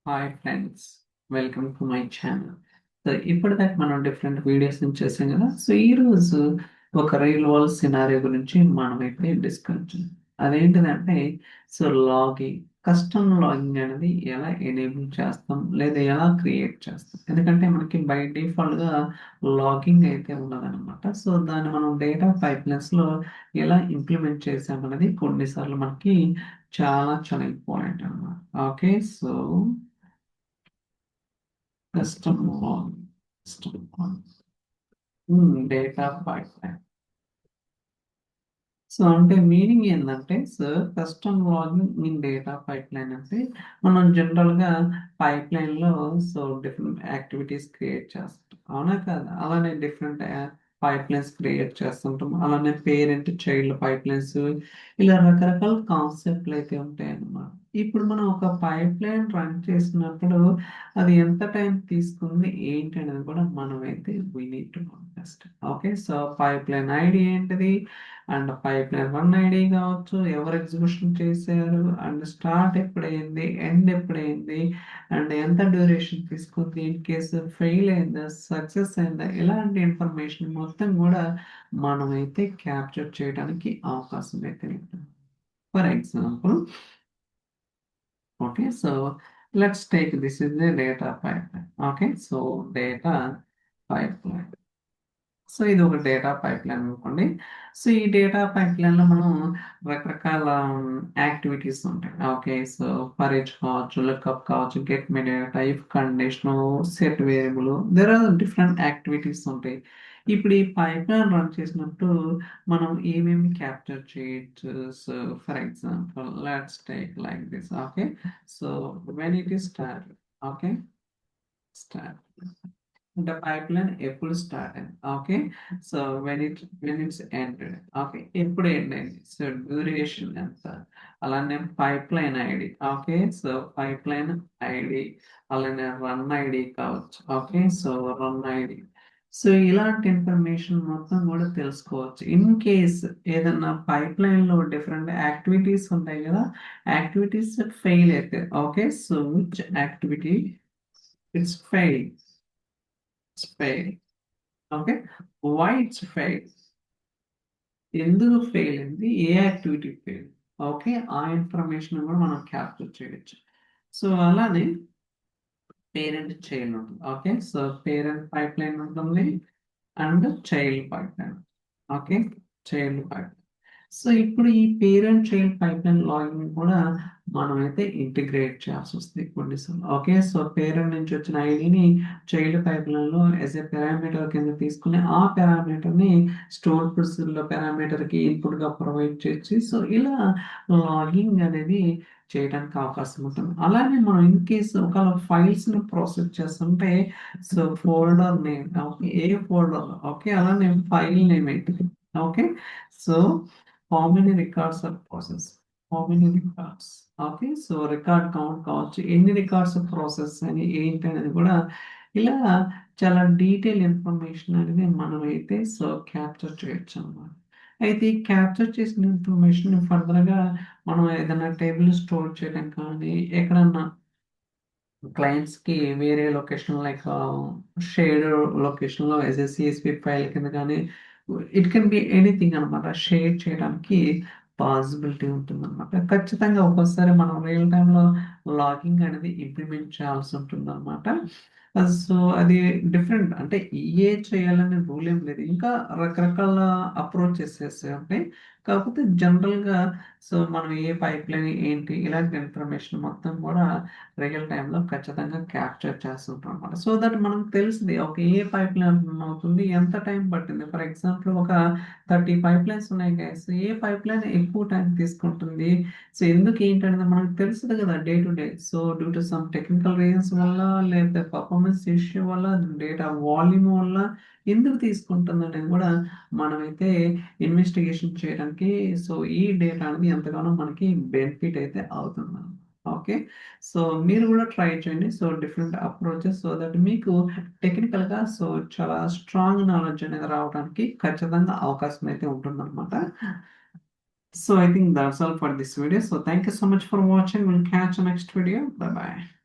Hi friends, welcome to my channel. So ఇప్పటిదాకా మనం different videos చేసాం కదా. సో ఈరోజు ఒక రియల్ వరల్డ్ సినారియో గురించి మనమైతే డిస్కస్ చేద్దాం. అదేంటిదంటే సో లాగింగ్, కస్టమ్ లాగింగ్ అనేది ఎలా ఎనేబుల్ చేస్తాం లేదా ఎలా క్రియేట్ చేస్తాం. ఎందుకంటే మనకి బై డిఫాల్ట్గా లాగింగ్ అయితే ఉన్నదన్నమాట. సో దాన్ని మనం డేటా పైప్లైన్స్లో ఎలా ఇంప్లిమెంట్ చేసామనేది కొన్నిసార్లు మనకి చాలా చాలా ఇంపార్టెంట్ అన్నమాట. Okay, so custom data pipeline. So అంటే మీనింగ్ ఏంటంటే sir, custom logging in data pipeline అంటే మనం జనరల్గా పైప్లైన్లో సో డిఫరెంట్ యాక్టివిటీస్ క్రియేట్ చేస్తాం, అవునా కదా. అలానే డిఫరెంట్ పైప్లైన్స్ క్రియేట్ చేస్తుంటాం. అలానే పేరెంట్ చైల్డ్ పైప్లైన్స్, ఇలా రకరకాల కాన్సెప్ట్లు అయితే ఉంటాయి అన్నమాట. ఇప్పుడు మనం ఒక పైప్లైన్ రన్ చేసినప్పుడు అది ఎంత టైం తీసుకుంది ఏంటి అనేది కూడా మనం అయితే we need to know first. Okay, so pipeline ID ఏంటిది, అండ్ పైప్లైన్ రన్ ఐడి కావచ్చు, ఎవరు ఎగ్జిక్యూషన్ చేశారు, అండ్ స్టార్ట్ ఎప్పుడైంది, ఎండ్ ఎప్పుడైంది, అండ్ ఎంత డ్యూరేషన్ తీసుకుంది, ఇన్ కేసు ఫెయిల్ అయిందా, సక్సెస్ అయిందా, ఇలాంటి ఇన్ఫర్మేషన్ మొత్తం కూడా మనమైతే క్యాప్చర్ చేయడానికి అవకాశం అయితే ఉంటుంది. For example, okay, so let's take this is the data pipeline. Okay, so data pipeline. So ఇది ఒక డేటా పైప్లైన్ అనుకోండి. సో ఈ డేటా పైప్లైన్లో మనం రకరకాల యాక్టివిటీస్ ఉంటాయి. ఓకే, సో ఫర్ ఈచ్ కావచ్చు, లుక్అప్ కావచ్చు, get metadata, if condition, set variable, there are different activities ఉంటాయి. ఇప్పుడు ఈ పైప్లైన్ రన్ చేసినప్పుడు మనం ఏమేమి క్యాప్చర్ చేయొచ్చు. So for example let's take like this. Okay, so when it is start, okay, start the pipeline ఎప్పుడు start అయింది. Okay, so when it's ended. Okay, ఎప్పుడు ఎండ్ అయింది, సో డ్యూరేషన్ ఎంత, అలానే pipeline ID. Okay, so pipeline ID, అలానే run ID కావచ్చు. Okay, so run ID. So ఇలాంటి information మొత్తం కూడా తెలుసుకోవచ్చు. ఇన్ కేస్ ఏదన్నా పైప్లైన్ లో డిఫరెంట్ యాక్టివిటీస్ ఉంటాయి కదా, యాక్టివిటీస్ ఫెయిల్ అయితే, okay, so which activity it's fail, fail. Okay, why it's fail, ఎందుకు ఫెయిల్ అయింది, ఏ యాక్టివిటీ ఫెయిల్. ఓకే, ఆ ఇన్ఫర్మేషన్ కూడా మనం క్యాప్చర్ చేయొచ్చు. సో అలానే పేరెంట్ చైల్డ్ ఉంటుంది. Okay, so parent pipeline ఉంటుంది and child pipeline. Okay, child pipe. So ఇప్పుడు ఈ పేరెంట్ చైల్డ్ పైప్లైన్ లాగిన్ కూడా మనమైతే ఇంటిగ్రేట్ చేయాల్సి వస్తుంది కొన్నిసార్లు. ఓకే, సో పేరెంట్ నుంచి వచ్చిన ఐడిని చైల్డ్ పైప్లైన్ లో యాజ్ ఏ పారామీటర్ కింద తీసుకుని ఆ పారామీటర్ ని స్టోర్ ప్రొసీజర్ పారామీటర్ కి ఇన్పుట్ గా ప్రొవైడ్ చేసి సో ఇలా లాగింగ్ అనేది చేయడానికి అవకాశం ఉంటుంది. అలానే మనం ఇన్ కేసు ఒక ఫైల్స్ ని ప్రాసెస్ చేస్తుంటే సో ఫోల్డర్ నేమ్, ఓకే, ఏ ఫోల్డర్, ఓకే, అలానే ఫైల్ నేమ్ ఏంటి. Okay, so how many records are processed, how many records. Okay, so record count కావచ్చు, ఎన్ని రికార్డ్స్ ప్రాసెస్ అని ఏంటి అనేది కూడా ఇలా చాలా డీటెయిల్ ఇన్ఫర్మేషన్ అనేది మనం అయితే సో క్యాప్చర్ చేయొచ్చు అన్నమాట. అయితే ఈ క్యాప్చర్ చేసిన ఇన్ఫర్మేషన్ ఫర్దర్గా మనం ఏదైనా టేబుల్ స్టోర్ చేయడం కానీ, ఎక్కడన్నా క్లయింట్స్కి వేరే లొకేషన్ లైక్ షేర్డ్ లొకేషన్లో యాజ్ ఎ సిఎస్పి ఫైల్ కింద కానీ, ఇట్ కెన్ బి ఎనీథింగ్ అనమాట, షేర్ చేయడానికి పాసిబిలిటీ ఉంటుంది అనమాట. ఖచ్చితంగా ఒక్కోసారి మనం రియల్ టైంలో లాగింగ్ అనేది ఇంప్లిమెంట్ చేయాల్సి ఉంటుంది అనమాట. సో అది డిఫరెంట్, అంటే ఏ చేయాలనే రూల్ ఏం లేదు, ఇంకా రకరకాల అప్రోచెస్ ఉంటాయి. కాకపోతే జనరల్గా సో మనం ఏ పైప్ లైన్ ఏంటి ఇలాంటి ఇన్ఫర్మేషన్ మొత్తం కూడా రియల్ టైంలో ఖచ్చితంగా క్యాప్చర్ చేస్తుంటాం అనమాట. సో దట్ మనకు తెలిసింది ఒక ఏ పైప్ లైన్ రన్ అవుతుంది, ఎంత టైం పట్టింది. ఫర్ ఎగ్జాంపుల్ ఒక 30 పైప్ లైన్స్ ఉన్నాయి గైస్, ఏ పైప్ లైన్ ఎక్కువ టైం తీసుకుంటుంది, సో ఎందుకు ఏంటనేది మనకు తెలుస్తుంది కదా day to day. So due to some technical reasons వల్ల, లేకపోతే పర్ఫార్మెన్స్ ఇష్యూ వల్ల, డేటా వాల్యూమ్ వల్ల ఎందుకు తీసుకుంటుంది అనేది కూడా మనమైతే ఇన్వెస్టిగేషన్ చేయడానికి సో ఈ డేటా అనేది ఎంతగానో మనకి బెనిఫిట్ అయితే అవుతుంది. ఓకే, సో మీరు కూడా ట్రై చేయండి. So different approaches so that మీకు టెక్నికల్గా సో చాలా స్ట్రాంగ్ నాలెడ్జ్ అనేది రావడానికి ఖచ్చితంగా అవకాశం అయితే ఉంటుందన్నమాట. So I think that's all for this video. So thank you so much for watching. We'll catch you next video. Bye bye.